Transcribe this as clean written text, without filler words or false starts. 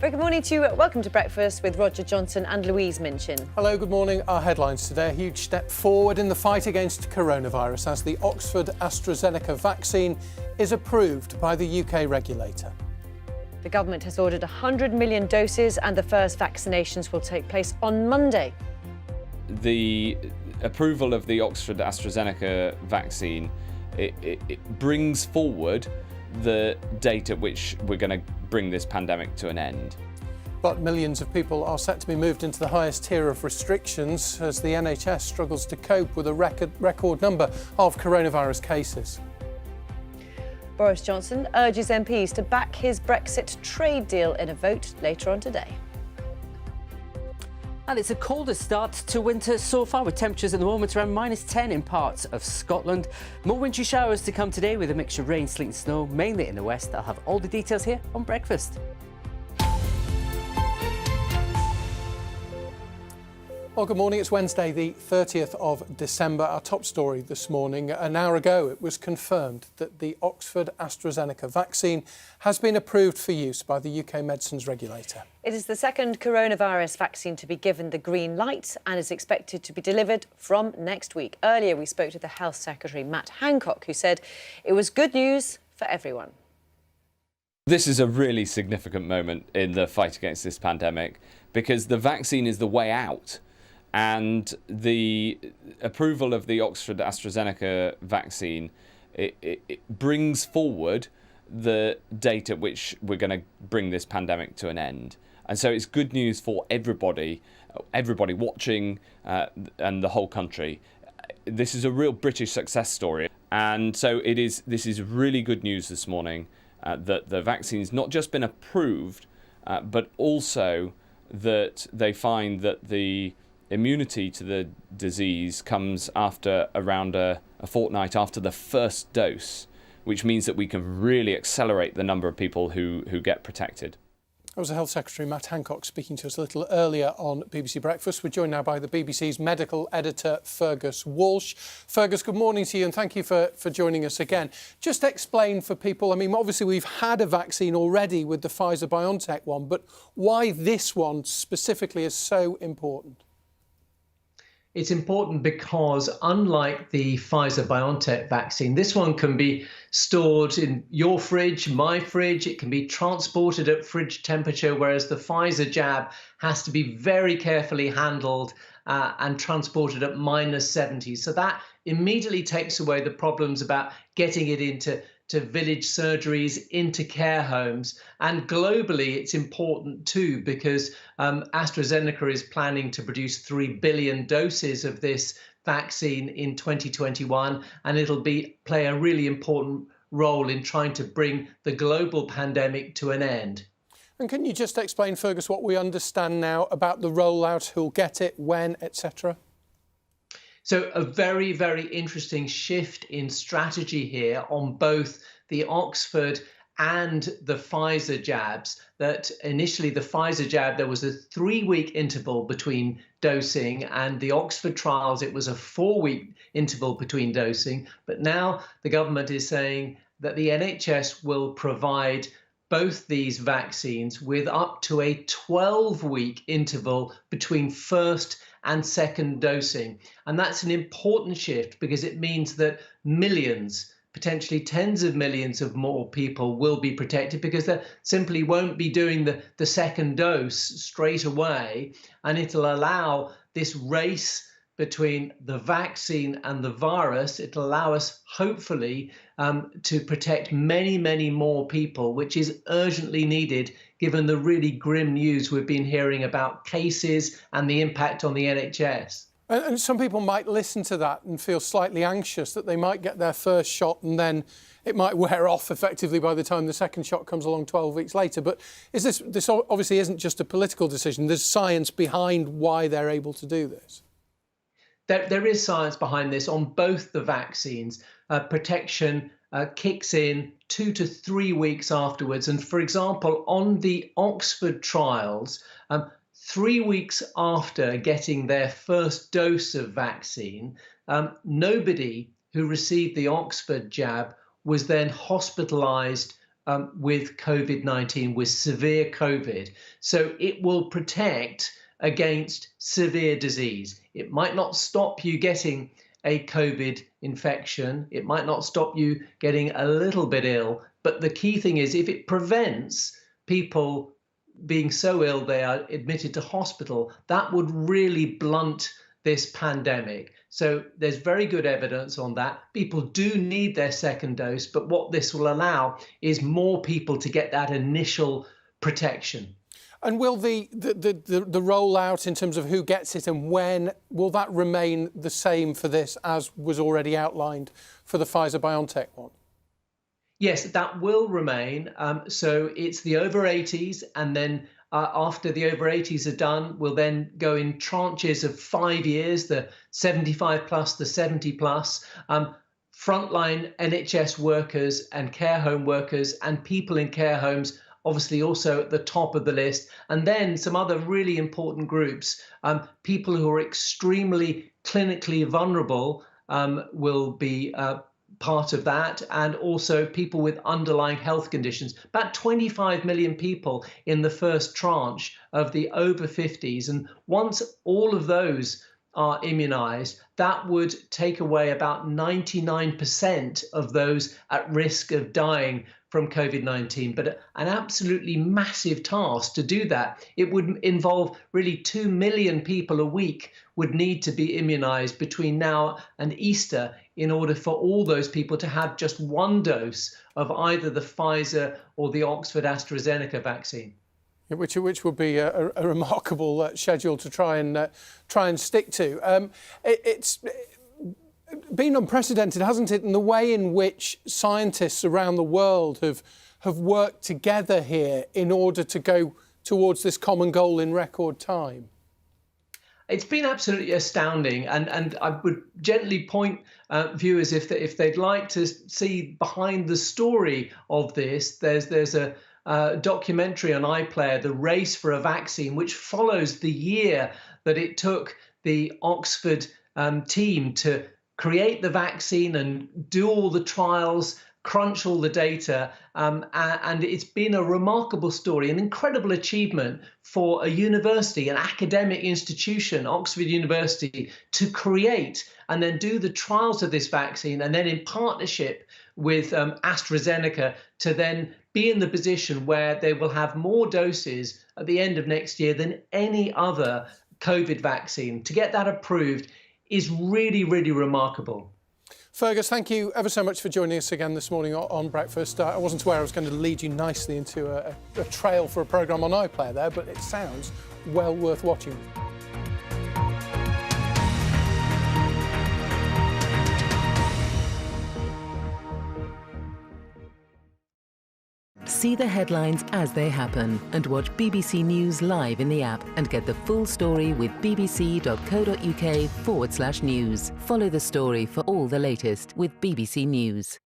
Very good morning to you. Welcome to Breakfast with Roger Johnson and Louise Minchin. Hello, good morning. Our headlines today: a huge step forward in the fight against coronavirus as the Oxford AstraZeneca vaccine is approved by the UK regulator. The government has ordered 100 million doses and the first vaccinations will take place on Monday. The approval of the Oxford AstraZeneca vaccine, it brings forward the date at which we're going to bring this pandemic to an end. But millions of people are set to be moved into the highest tier of restrictions as the NHS struggles to cope with a record number of coronavirus cases. Boris Johnson urges MPs to back his Brexit trade deal in a vote later on today. And it's a colder start to winter so far, with temperatures at the moment around -10 in parts of Scotland. More wintry showers to come today with a mixture of rain, sleet and snow, mainly in the west. I'll have all the details here on Breakfast. Well, good morning. It's Wednesday, the 30th of December. Our top story this morning: an hour ago, it was confirmed that the Oxford AstraZeneca vaccine has been approved for use by the UK medicines regulator. It is the second coronavirus vaccine to be given the green light and is expected to be delivered from next week. Earlier, we spoke to the Health Secretary, Matt Hancock, who said it was good news for everyone. This is a really significant moment in the fight against this pandemic because the vaccine is the way out. And the approval of the Oxford AstraZeneca vaccine, it brings forward the date at which we're going to bring this pandemic to an end. And so it's good news for everybody watching and the whole country. This is a real British success story. And so this is really good news this morning that the vaccine's not just been approved, but also that they find that the immunity to the disease comes after around a fortnight after the first dose, which means that we can really accelerate the number of people who get protected. That was the Health Secretary, Matt Hancock, speaking to us a little earlier on BBC Breakfast. We're joined now by the BBC's medical editor, Fergus Walsh. Fergus, good morning to you and thank you for joining us again. Just explain for people, I mean, obviously we've had a vaccine already with the Pfizer-BioNTech one, but why this one specifically is so important? It's important because, unlike the Pfizer-BioNTech vaccine, this one can be stored in your fridge, my fridge. It can be transported at fridge temperature, whereas the Pfizer jab has to be very carefully handled and transported at -70. So that immediately takes away the problems about getting it into village surgeries, into care homes. And globally, it's important too, because AstraZeneca is planning to produce 3 billion doses of this vaccine in 2021, and it'll play a really important role in trying to bring the global pandemic to an end. And can you just explain, Fergus, what we understand now about the rollout, who'll get it, when, etc.? So a very, very interesting shift in strategy here on both the Oxford and the Pfizer jabs. That initially the Pfizer jab, there was a 3-week interval between dosing, and the Oxford trials, it was a 4-week interval between dosing. But now the government is saying that the NHS will provide both these vaccines with up to a 12-week interval between first and second dosing. And that's an important shift because it means that millions, potentially tens of millions of more people will be protected because they simply won't be doing the second dose straight away. And it'll allow this race between the vaccine and the virus. It'll allow us, hopefully, to protect many, many more people, which is urgently needed given the really grim news we've been hearing about cases and the impact on the NHS. And some people might listen to that and feel slightly anxious that they might get their first shot and then it might wear off effectively by the time the second shot comes along 12 weeks later. But this obviously isn't just a political decision. There's science behind why they're able to do this. There is science behind this on both the vaccines. Protection kicks in 2 to 3 weeks afterwards. And for example, on the Oxford trials, 3 weeks after getting their first dose of vaccine, nobody who received the Oxford jab was then hospitalised with COVID-19, with severe COVID. So it will protect against severe disease. It might not stop you getting a COVID infection. It might not stop you getting a little bit ill. But the key thing is if it prevents people being so ill they are admitted to hospital, that would really blunt this pandemic. So there's very good evidence on that. People do need their second dose, but what this will allow is more people to get that initial protection. And will the rollout in terms of who gets it and when, will that remain the same for this as was already outlined for the Pfizer-BioNTech one? Yes, that will remain. So it's the over 80s, and then after the over 80s are done, we'll then go in tranches of 5 years, the 75 plus, the 70 plus. Frontline NHS workers and care home workers and people in care homes, obviously also at the top of the list. And then some other really important groups, people who are extremely clinically vulnerable will be part of that, and also people with underlying health conditions. About 25 million people in the first tranche of the over 50s. And once all of those are immunized, that would take away about 99% of those at risk of dying from COVID-19. But an absolutely massive task to do that. It would involve really 2 million people a week would need to be immunized between now and Easter in order for all those people to have just one dose of either the Pfizer or the Oxford AstraZeneca vaccine. Which would be a remarkable schedule to try and stick to. It's been unprecedented, hasn't it, in the way in which scientists around the world have worked together here in order to go towards this common goal in record time? It's been absolutely astounding, and I would gently point viewers, if they'd like to see behind the story of this, there's a documentary on iPlayer, The Race for a Vaccine, which follows the year that it took the Oxford team to create the vaccine and do all the trials, crunch all the data, and it's been a remarkable story, an incredible achievement for a university, an academic institution, Oxford University, to create and then do the trials of this vaccine, and then in partnership with AstraZeneca to then be in the position where they will have more doses at the end of next year than any other COVID vaccine. To get that approved is really, really remarkable. Fergus, thank you ever so much for joining us again this morning on Breakfast. I wasn't aware I was going to lead you nicely into a trail for a programme on iPlayer there, but it sounds well worth watching. See the headlines as they happen and watch BBC News live in the app and get the full story with bbc.co.uk/news. Follow the story for all the latest with BBC News.